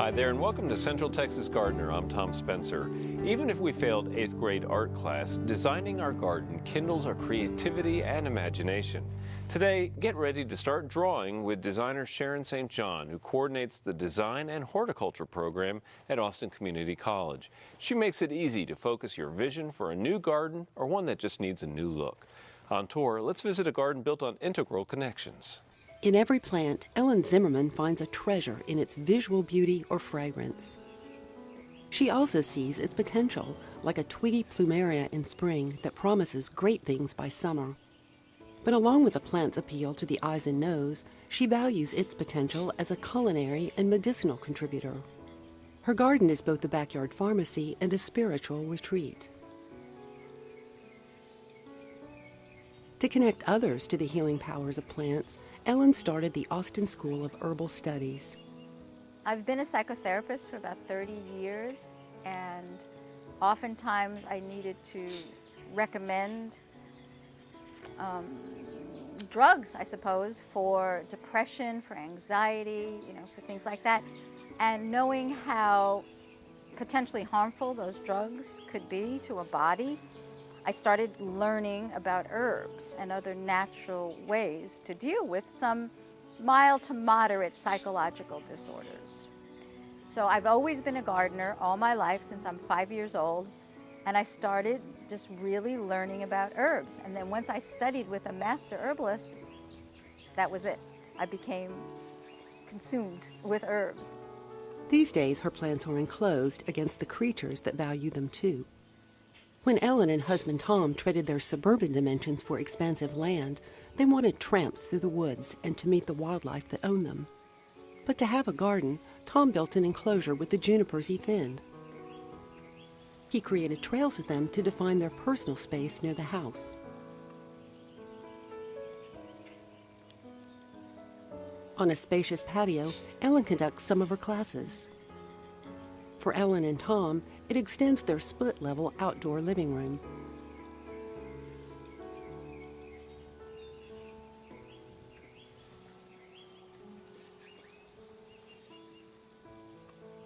Hi there and welcome to Central Texas Gardener. I'm Tom Spencer. Even if we failed 8th grade art class, designing our garden kindles our creativity and imagination. Today, get ready to start drawing with designer Sharon St. John, who coordinates the design and horticulture program at Austin Community College. She makes it easy to focus your vision for a new garden or one that just needs a new look. On tour, let's visit a garden built on integral connections. In every plant, Ellen Zimmermann finds a treasure in its visual beauty or fragrance. She also sees its potential, like a twiggy plumeria in spring that promises great things by summer. But along with the plant's appeal to the eyes and nose, she values its potential as a culinary and medicinal contributor. Her garden is both a backyard pharmacy and a spiritual retreat. To connect others to the healing powers of plants, Ellen started the Austin School of Herbal Studies. I've been a psychotherapist for about 30 years, and oftentimes I needed to recommend drugs, I suppose, for depression, for anxiety, for things like that. And knowing how potentially harmful those drugs could be to a body, I started learning about herbs and other natural ways to deal with some mild to moderate psychological disorders. So I've always been a gardener all my life since I'm 5 years old, and I started just really learning about herbs. And then once I studied with a master herbalist, that was it. I became consumed with herbs. These days, her plants are enclosed against the creatures that value them too. When Ellen and husband Tom traded their suburban dimensions for expansive land, they wanted tramps through the woods and to meet the wildlife that owned them. But to have a garden, Tom built an enclosure with the junipers he thinned. He created trails with them to define their personal space near the house. On a spacious patio, Ellen conducts some of her classes. For Ellen and Tom, it extends their split-level outdoor living room.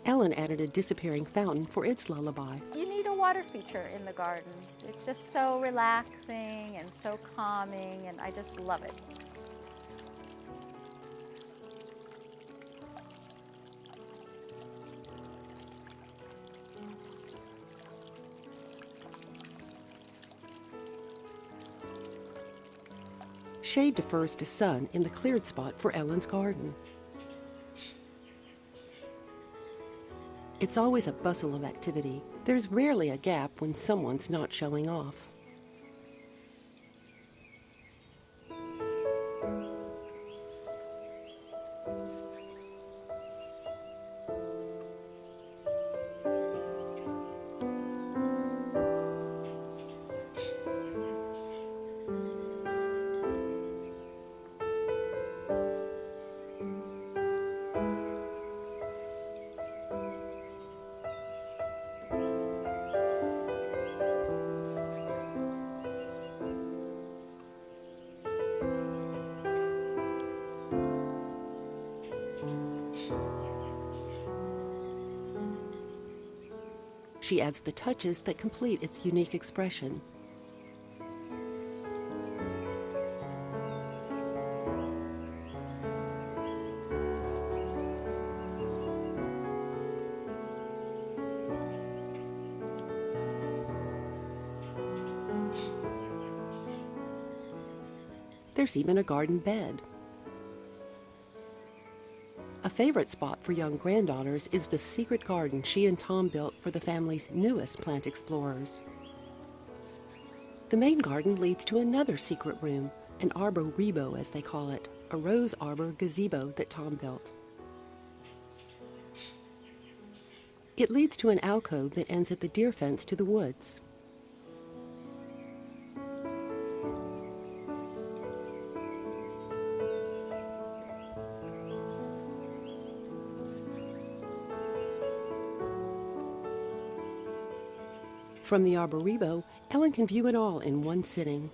Ellen added a disappearing fountain for its lullaby. You need a water feature in the garden. It's just so relaxing and so calming, and I just love it. Shade defers to sun in the cleared spot for Ellen's garden. It's always a bustle of activity. There's rarely a gap when someone's not showing off. She adds the touches that complete its unique expression. There's even a garden bed. A favorite spot for young granddaughters is the secret garden she and Tom built for the family's newest plant explorers. The main garden leads to another secret room, an arborebo as they call it, a rose arbor gazebo that Tom built. It leads to an alcove that ends at the deer fence to the woods. From the arborebo, Ellen can view it all in one sitting.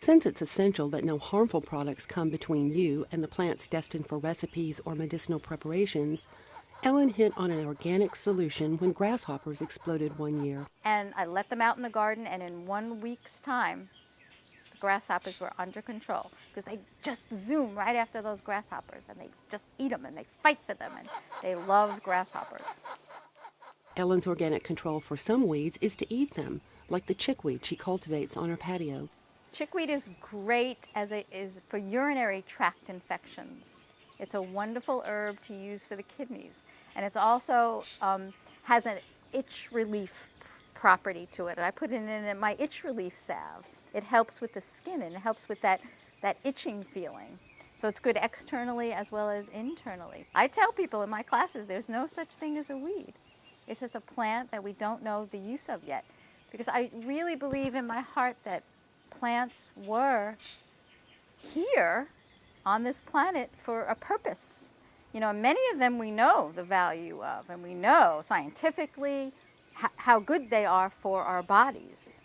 Since it's essential that no harmful products come between you and the plants destined for recipes or medicinal preparations, Ellen hit on an organic solution when grasshoppers exploded one year. And I let them out in the garden, and in 1 week's time, the grasshoppers were under control because they just zoom right after those grasshoppers, and they just eat them, and they fight for them, and they love grasshoppers. Ellen's organic control for some weeds is to eat them, like the chickweed she cultivates on her patio. Chickweed is great as it is for urinary tract infections. It's a wonderful herb to use for the kidneys. And it's also has an itch relief property to it. And I put it in my itch relief salve. It helps with the skin and it helps with that itching feeling. So it's good externally as well as internally. I tell people in my classes there's no such thing as a weed. It's just a plant that we don't know the use of yet. Because I really believe in my heart that plants were here on this planet for a purpose. You know, many of them we know the value of, and we know scientifically how good they are for our bodies.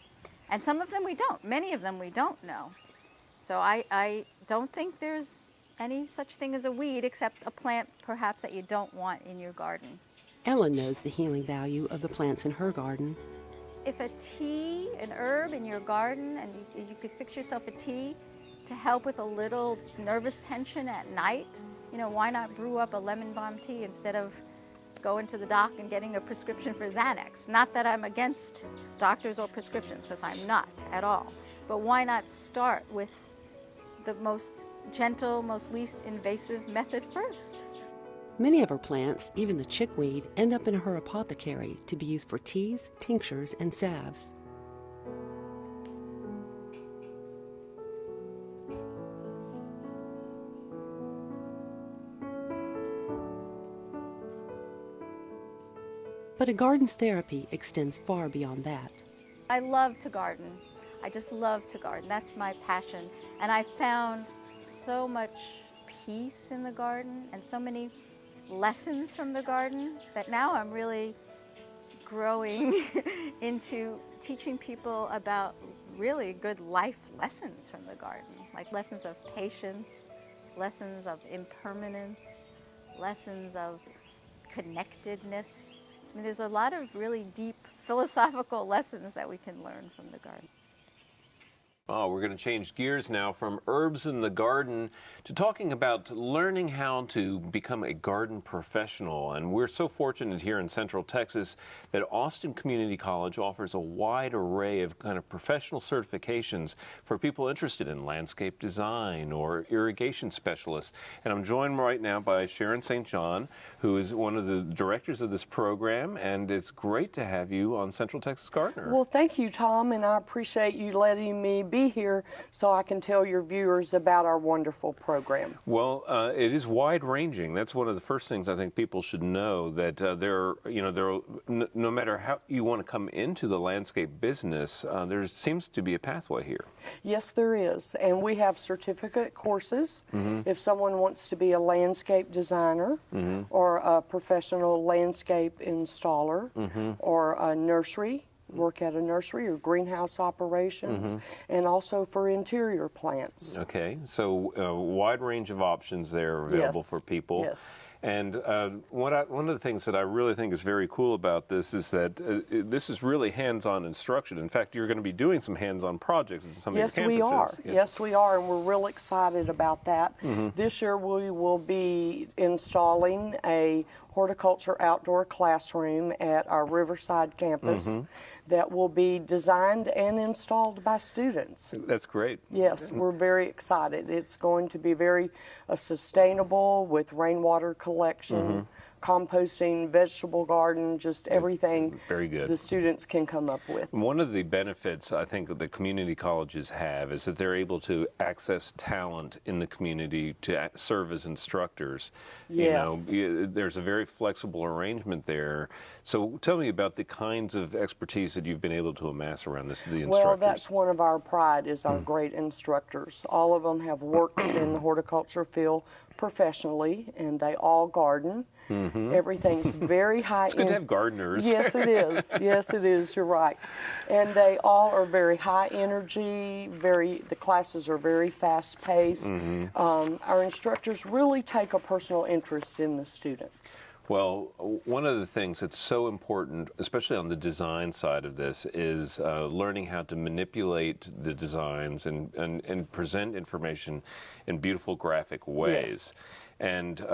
And some of them we don't. Many of them we don't know. So I don't think there's any such thing as a weed except a plant perhaps that you don't want in your garden. Ellen knows the healing value of the plants in her garden. If a tea, an herb in your garden, and you could fix yourself a tea to help with a little nervous tension at night, you know, why not brew up a lemon balm tea instead of going to the doc and getting a prescription for Xanax? Not that I'm against doctors or prescriptions, because I'm not at all. But why not start with the most gentle, most least invasive method first? Many of her plants, even the chickweed, end up in her apothecary to be used for teas, tinctures, and salves. But a garden's therapy extends far beyond that. I love to garden. I just love to garden. That's my passion. And I found so much peace in the garden and so many lessons from the garden that now I'm really growing into teaching people about really good life lessons from the garden, like lessons of patience, lessons of impermanence, lessons of connectedness. I mean, there's a lot of really deep philosophical lessons that we can learn from the garden. Oh, we're going to change gears now from herbs in the garden to talking about learning how to become a garden professional. And we're so fortunate here in Central Texas that Austin Community College offers a wide array of kind of professional certifications for people interested in landscape design or irrigation specialists. And I'm joined right now by Sharon St. John, who is one of the directors of this program. And it's great to have you on Central Texas Gardener. Well, thank you, Tom, and I appreciate you letting me be here so I can tell your viewers about our wonderful program. Well, it is wide-ranging. That's one of the first things I think people should know, that no matter how you want to come into the landscape business, there seems to be a pathway here. Yes, there is, and we have certificate courses. If someone wants to be a landscape designer or a professional landscape installer or a nursery, work at a nursery or greenhouse operations, and also for interior plants. Okay, so a wide range of options there available for people. Yes. And one of the things that I really think is very cool about this is that this is really hands-on instruction. In fact, you're going to be doing some hands-on projects in some of your campuses. Yes, we are. Yeah. Yes, we are, and we're real excited about that. This year we will be installing a horticulture outdoor classroom at our Riverside campus that will be designed and installed by students. That's great. Yes, we're very excited. It's going to be very sustainable with rainwater collection, composting, vegetable garden, just everything very good the students can come up with. One of the benefits I think that the community colleges have is that they're able to access talent in the community to serve as instructors. Yes. You know, there's a very flexible arrangement there. So tell me about the kinds of expertise that you've been able to amass around this, the instructors. Well, that's one of our pride is our great instructors. All of them have worked in the horticulture field professionally, and they all garden. Everything's very high. It's good to have gardeners. Yes, it is. Yes, it is. You're right. And they all are very high energy. The classes are very fast paced. Our instructors really take a personal interest in the students. Well, one of the things that's so important, especially on the design side of this, is learning how to manipulate the designs and present information in beautiful graphic ways. Yes. And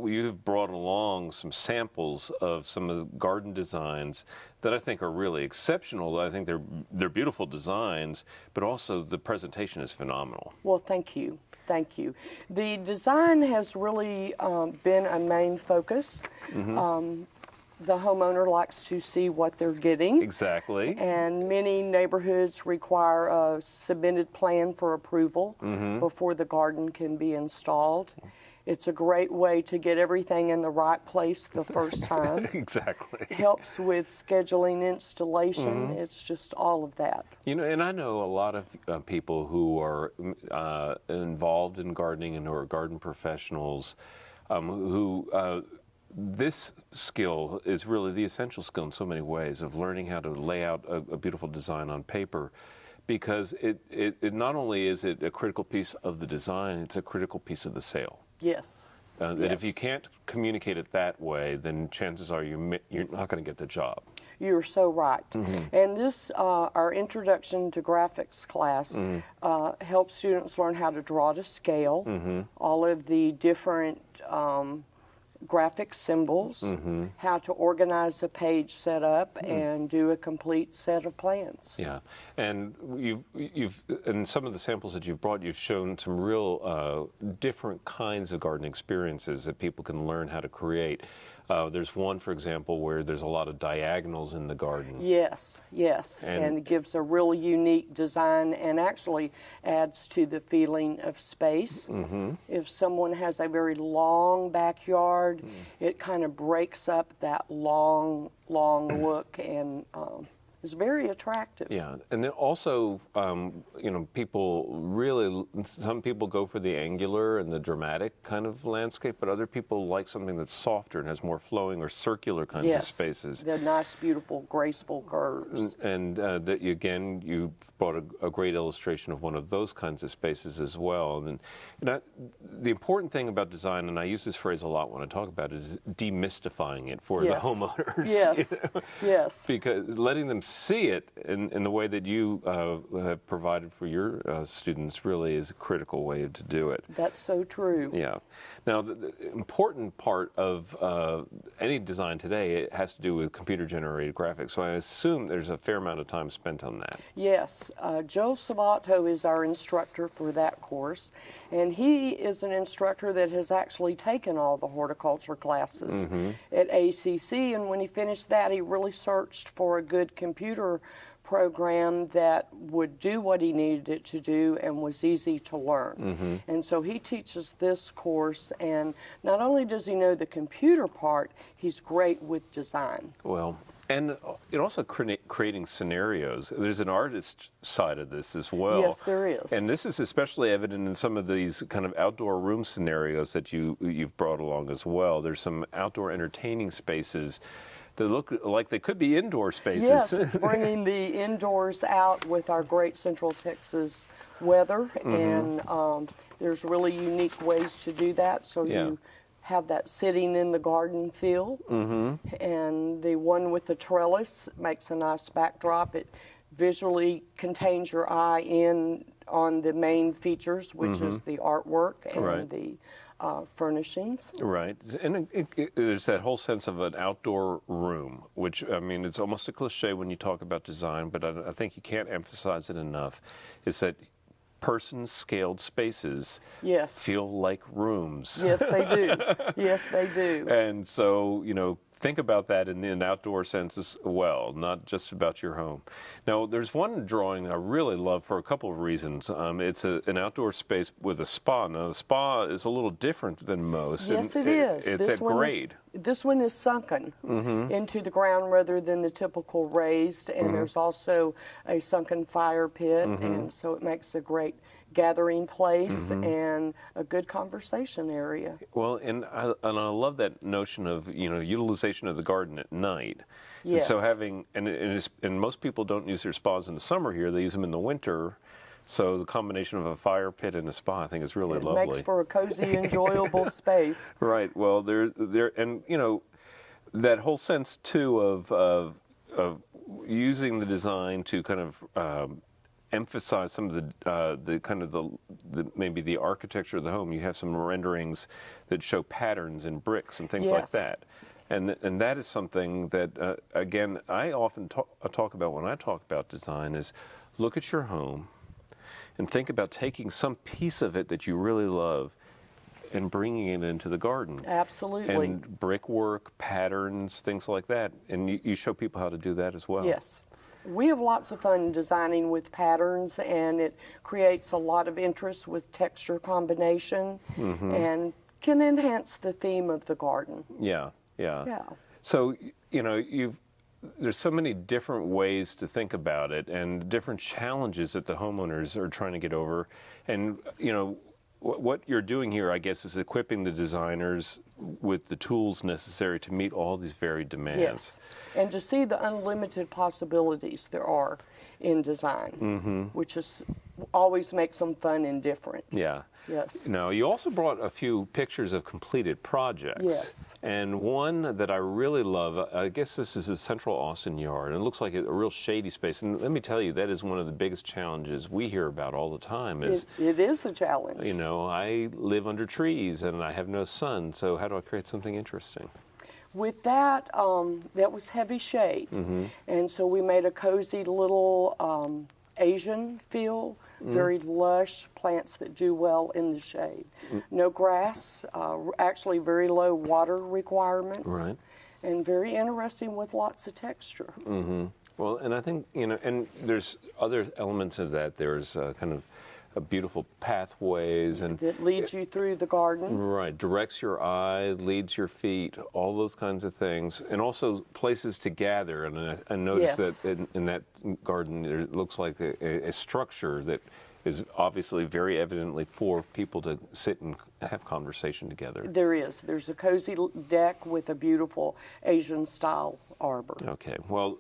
you've brought along some samples of some of the garden designs that I think are really exceptional. I think they're beautiful designs, but also the presentation is phenomenal. Well, thank you. Thank you. The design has really been a main focus. The homeowner likes to see what they're getting. Exactly. And many neighborhoods require a submitted plan for approval before the garden can be installed. It's a great way to get everything in the right place the first time. Exactly. Helps with scheduling installation. It's just all of that. You know, and I know a lot of people who are involved in gardening and who are garden professionals this skill is really the essential skill in so many ways of learning how to lay out a beautiful design on paper, because it not only is it a critical piece of the design, it's a critical piece of the sale. Yes. That if you can't communicate it that way, then chances are you're not going to get the job. You're so right. And this, our Introduction to Graphics class, helps students learn how to draw to scale, all of the different graphic symbols, how to organize a page setup, and do a complete set of plans. Yeah, and you've in some of the samples that you've brought, you've shown some real different kinds of garden experiences that people can learn how to create. There's one, for example, where there's a lot of diagonals in the garden. Yes, yes, and it gives a really unique design and actually adds to the feeling of space. If someone has a very long backyard, it kind of breaks up that long look and is very attractive. Yeah, and then also, you know, some people go for the angular and the dramatic kind of landscape, but other people like something that's softer and has more flowing or circular kinds of spaces. The nice, beautiful, graceful curves. And that again, you brought a great illustration of one of those kinds of spaces as well. And the important thing about design, and I use this phrase a lot when I talk about it, is demystifying it for the homeowners. Yes, you know? yes. Because letting them see it in the way that you have provided for your students really is a critical way to do it. That's so true. Yeah. Now, the important part of any design today, it has to do with computer-generated graphics. So I assume there's a fair amount of time spent on that. Yes. Joe Sabato is our instructor for that course, and he is an instructor that has actually taken all the horticulture classes at ACC, and when he finished that, he really searched for a good computer program that would do what he needed it to do and was easy to learn. And so he teaches this course, and not only does he know the computer part, he's great with design. Well, and it also creating scenarios. There's an artist side of this as well. Yes, there is. And this is especially evident in some of these kind of outdoor room scenarios that you've brought along as well. There's some outdoor entertaining spaces that look like they could be indoor spaces. Yes, it's bringing the indoors out with our great Central Texas weather, and there's really unique ways to do that. So you have that sitting in the garden feel, and the one with the trellis makes a nice backdrop. It visually contains your eye in on the main features, which is the artwork and the furnishings. Right, and there's that whole sense of an outdoor room, which, I mean, it's almost a cliche when you talk about design, but I think you can't emphasize it enough, is that person-scaled spaces feel like rooms. Yes, they do. Yes, they do. And so, you know, think about that in an outdoor sense as well, not just about your home. Now, there's one drawing I really love for a couple of reasons. It's an outdoor space with a spa. Now, the spa is a little different than most. Yes, it is. It's at grade. This one is sunken into the ground rather than the typical raised, and there's also a sunken fire pit, and so it makes a great gathering place and a good conversation area. Well, and I love that notion of, utilization of the garden at night. Yes. And so and most people don't use their spas in the summer here, they use them in the winter. So the combination of a fire pit and a spa, I think, is really lovely. It makes for a cozy, enjoyable space. Right. Well, and that whole sense too of using the design to kind of emphasize some of maybe the architecture of the home. You have some renderings that show patterns in bricks and things like that. And that is something that, again, I often talk about when I talk about design is look at your home and think about taking some piece of it that you really love and bringing it into the garden. Absolutely. And brickwork, patterns, things like that. And you show people how to do that as well. Yes. We have lots of fun designing with patterns, and it creates a lot of interest with texture combination and can enhance the theme of the garden. Yeah. So, there's so many different ways to think about it and different challenges that the homeowners are trying to get over. And, what you're doing here, I guess, is equipping the designers with the tools necessary to meet all these varied demands. Yes, and to see the unlimited possibilities there are in design, which always makes them fun and different. Yeah. Yes. Now, you also brought a few pictures of completed projects. Yes. And one that I really love, I guess this is a Central Austin yard, and it looks like a real shady space. And let me tell you, that is one of the biggest challenges we hear about all the time. It is a challenge. I live under trees, and I have no sun, so how do I create something interesting? With that, that was heavy shade. And so we made a cozy little Asian feel, very lush plants that do well in the shade. No grass, actually very low water requirements, and very interesting with lots of texture. Well, and I think, and there's other elements of that. There's kind of beautiful pathways and that leads you through the garden. Right, directs your eye, leads your feet, all those kinds of things, and also places to gather. And I noticed that in that garden, it looks like a structure that is obviously very evidently for people to sit and have conversation together. There is. There's a cozy deck with a beautiful Asian-style arbor. Okay, well,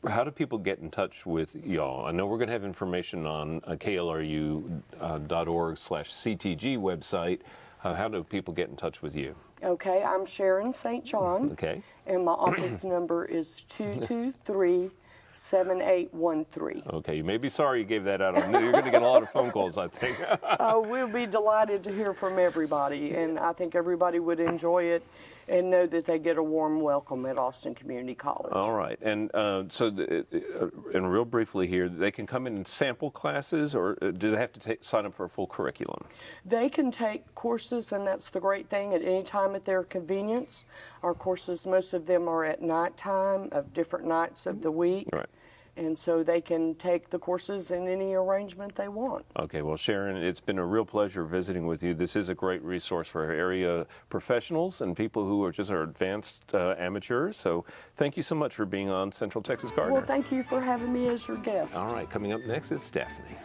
how do people get in touch with y'all? I know we're going to have information on klru.org/CTG website. How do people get in touch with you? Okay, I'm Sharon St. John. Okay. And my office number is 223-7813. Okay, you may be sorry you gave that out. You're going to get a lot of phone calls, I think. We'll be delighted to hear from everybody, and I think everybody would enjoy it and know that they get a warm welcome at Austin Community College. All right, and and real briefly here, they can come in and sample classes, or do they have to sign up for a full curriculum? They can take courses, and that's the great thing, at any time at their convenience. Our courses, most of them are at nighttime of different nights of the week. Right. And so they can take the courses in any arrangement they want. Okay, well, Sharon, it's been a real pleasure visiting with you. This is a great resource for area professionals and people who are just advanced amateurs. So thank you so much for being on Central Texas Gardener. Well, thank you for having me as your guest. All right, coming up next is Daphne.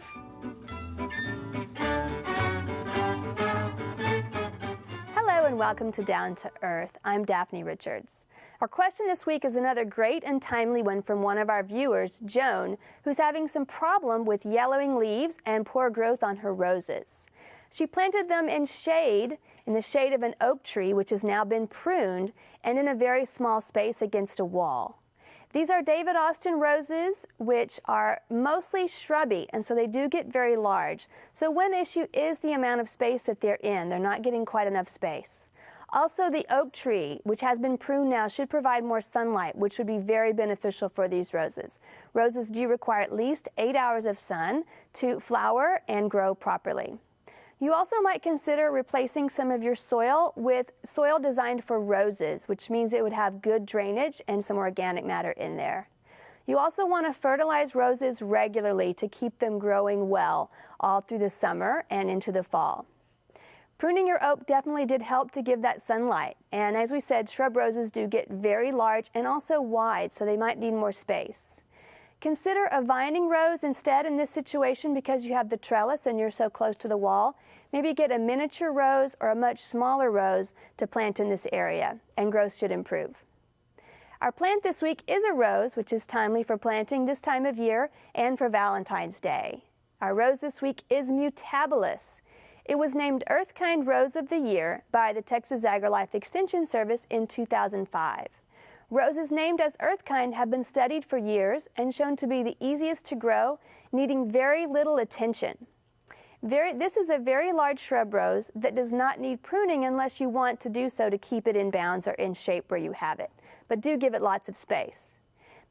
Hello and welcome to Down to Earth. I'm Daphne Richards. Our question this week is another great and timely one from one of our viewers, Joan, who's having some problem with yellowing leaves and poor growth on her roses. She planted them in the shade of an oak tree, which has now been pruned, and in a very small space against a wall. These are David Austin roses, which are mostly shrubby, and so they do get very large. So one issue is the amount of space that they're in. They're not getting quite enough space. Also, the oak tree, which has been pruned now, should provide more sunlight, which would be very beneficial for these roses. Roses do require at least 8 hours of sun to flower and grow properly. You also might consider replacing some of your soil with soil designed for roses, which means it would have good drainage and some organic matter in there. You also want to fertilize roses regularly to keep them growing well all through the summer and into the fall. Pruning your oak definitely did help to give that sunlight, and as we said, shrub roses do get very large and also wide, so they might need more space. Consider a vining rose instead in this situation because you have the trellis and you're so close to the wall. Maybe get a miniature rose or a much smaller rose to plant in this area, and growth should improve. Our plant this week is a rose, which is timely for planting this time of year and for Valentine's Day. Our rose this week is Mutabilis. It was named Earthkind Rose of the Year by the Texas AgriLife Extension Service in 2005. Roses named as Earthkind have been studied for years and shown to be the easiest to grow, needing very little attention. This is a very large shrub rose that does not need pruning unless you want to do so to keep it in bounds or in shape where you have it, but do give it lots of space.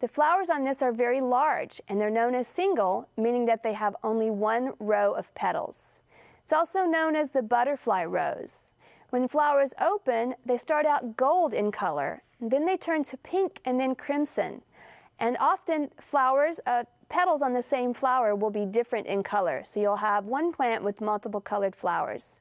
The flowers on this are very large, and they're known as single, meaning that they have only one row of petals. It's also known as the butterfly rose. When flowers open, they start out gold in color, and then they turn to pink and then crimson. And often petals on the same flower will be different in color, so you'll have one plant with multiple colored flowers.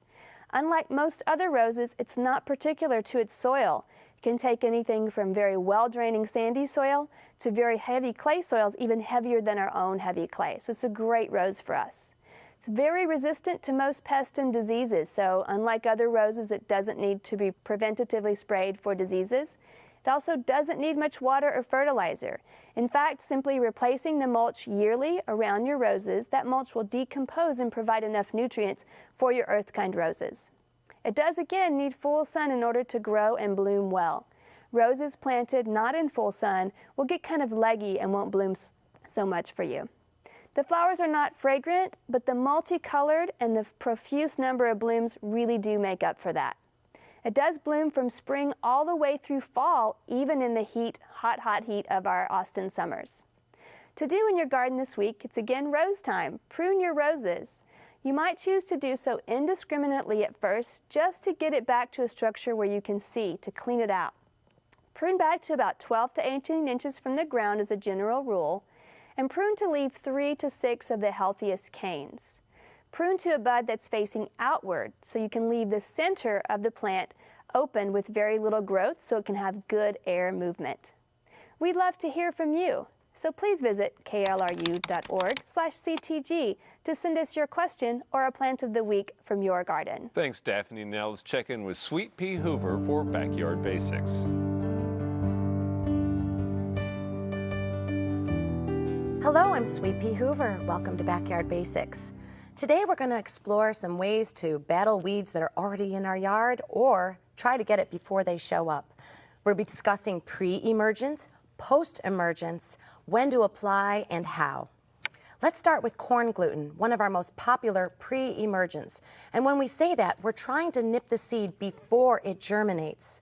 Unlike most other roses, it's not particular to its soil. It can take anything from very well-draining sandy soil to very heavy clay soils, even heavier than our own heavy clay. So it's a great rose for us. It's very resistant to most pests and diseases, so unlike other roses, it doesn't need to be preventatively sprayed for diseases. It also doesn't need much water or fertilizer. In fact, simply replacing the mulch yearly around your roses, that mulch will decompose and provide enough nutrients for your Earthkind roses. It does, again, need full sun in order to grow and bloom well. Roses planted not in full sun will get kind of leggy and won't bloom so much for you. The flowers are not fragrant, but the multicolored and the profuse number of blooms really do make up for that. It does bloom from spring all the way through fall, even in the heat, hot heat of our Austin summers. To do in your garden this week, it's again rose time. Prune your roses. You might choose to do so indiscriminately at first, just to get it back to a structure where you can see, to clean it out. Prune back to about 12 to 18 inches from the ground as a general rule, and prune to leave 3 to 6 of the healthiest canes. Prune to a bud that's facing outward, so you can leave the center of the plant open with very little growth so it can have good air movement. We'd love to hear from you, so please visit klru.org/CTG to send us your question or a plant of the week from your garden. Thanks, Daphne. Now let's check in with Sweetpea Hoover for Backyard Basics. Hello, I'm Sweetpea Hoover. Welcome to Backyard Basics. Today we're going to explore some ways to battle weeds that are already in our yard or try to get it before they show up. We'll be discussing pre-emergence, post-emergence, when to apply, and how. Let's start with corn gluten, one of our most popular pre-emergence. And when we say that, we're trying to nip the seed before it germinates.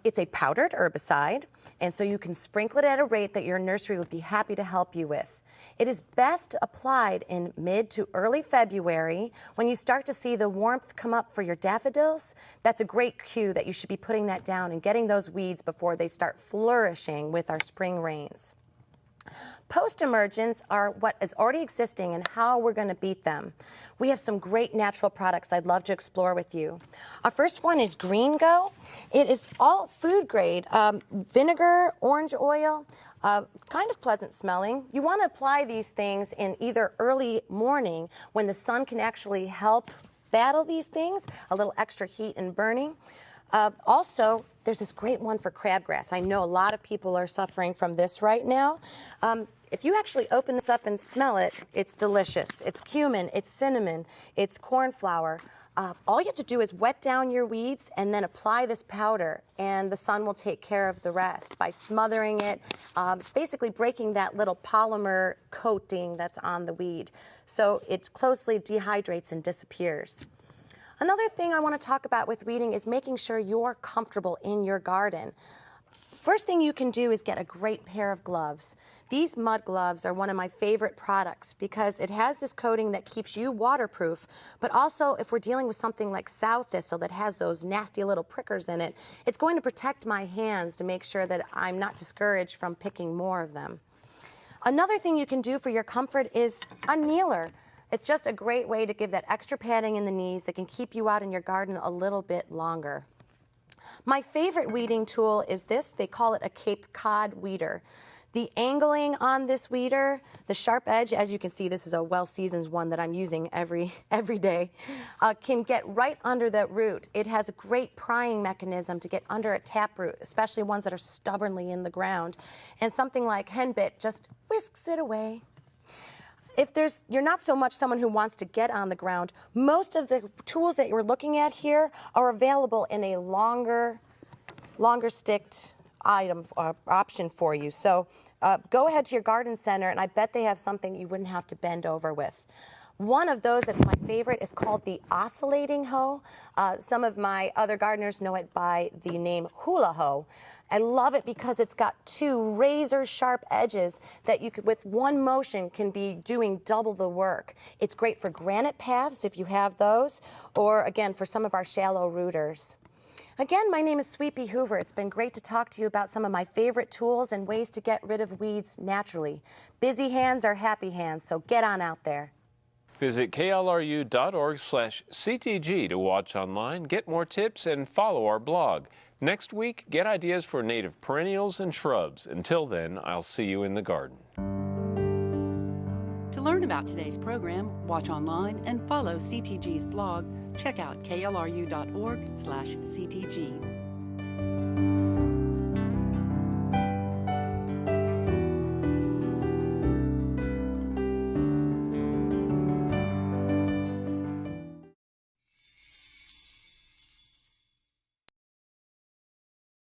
It's a powdered herbicide, and so you can sprinkle it at a rate that your nursery would be happy to help you with. It is best applied in mid to early February when you start to see the warmth come up for your daffodils. That's a great cue that you should be putting that down and getting those weeds before they start flourishing with our spring rains. Post-emergence are what is already existing and how we're going to beat them. We have some great natural products I'd love to explore with you. Our first one is Green Go. It is all food grade, vinegar, orange oil, kind of pleasant smelling. You want to apply these things in either early morning when the sun can actually help battle these things, a little extra heat and burning. Also, there's this great one for crabgrass. I know a lot of people are suffering from this right now. If you actually open this up and smell it, it's delicious. It's cumin, it's cinnamon, it's corn flour. All you have to do is wet down your weeds and then apply this powder, and the sun will take care of the rest by smothering it, basically breaking that little polymer coating that's on the weed. So it closely dehydrates and disappears. Another thing I want to talk about with weeding is making sure you're comfortable in your garden. First thing you can do is get a great pair of gloves. These mud gloves are one of my favorite products because it has this coating that keeps you waterproof, but also if we're dealing with something like sow thistle that has those nasty little prickers in it, it's going to protect my hands to make sure that I'm not discouraged from picking more of them. Another thing you can do for your comfort is a kneeler. It's just a great way to give that extra padding in the knees that can keep you out in your garden a little bit longer. My favorite weeding tool is this. They call it a Cape Cod weeder. The angling on this weeder, the sharp edge, as you can see, this is a well-seasoned one that I'm using every day, can get right under that root. It has a great prying mechanism to get under a taproot, especially ones that are stubbornly in the ground. And something like henbit just whisks it away. If you're not so much someone who wants to get on the ground, most of the tools that you're looking at here are available in a longer sticked item option for you. So go ahead to your garden center, and I bet they have something you wouldn't have to bend over with. One of those that's my favorite is called the oscillating hoe. Some of my other gardeners know it by the name hula hoe. I love it because it's got two razor sharp edges that you could, with one motion, can be doing double the work. It's great for granite paths if you have those, or again for some of our shallow rooters. Again, my name is Sweetpea Hoover. It's been great to talk to you about some of my favorite tools and ways to get rid of weeds naturally. Busy hands are happy hands, so get on out there. Visit klru.org/CTG to watch online, get more tips, and follow our blog. Next week, get ideas for native perennials and shrubs. Until then, I'll see you in the garden. To learn about today's program, watch online, and follow CTG's blog, check out klru.org/CTG.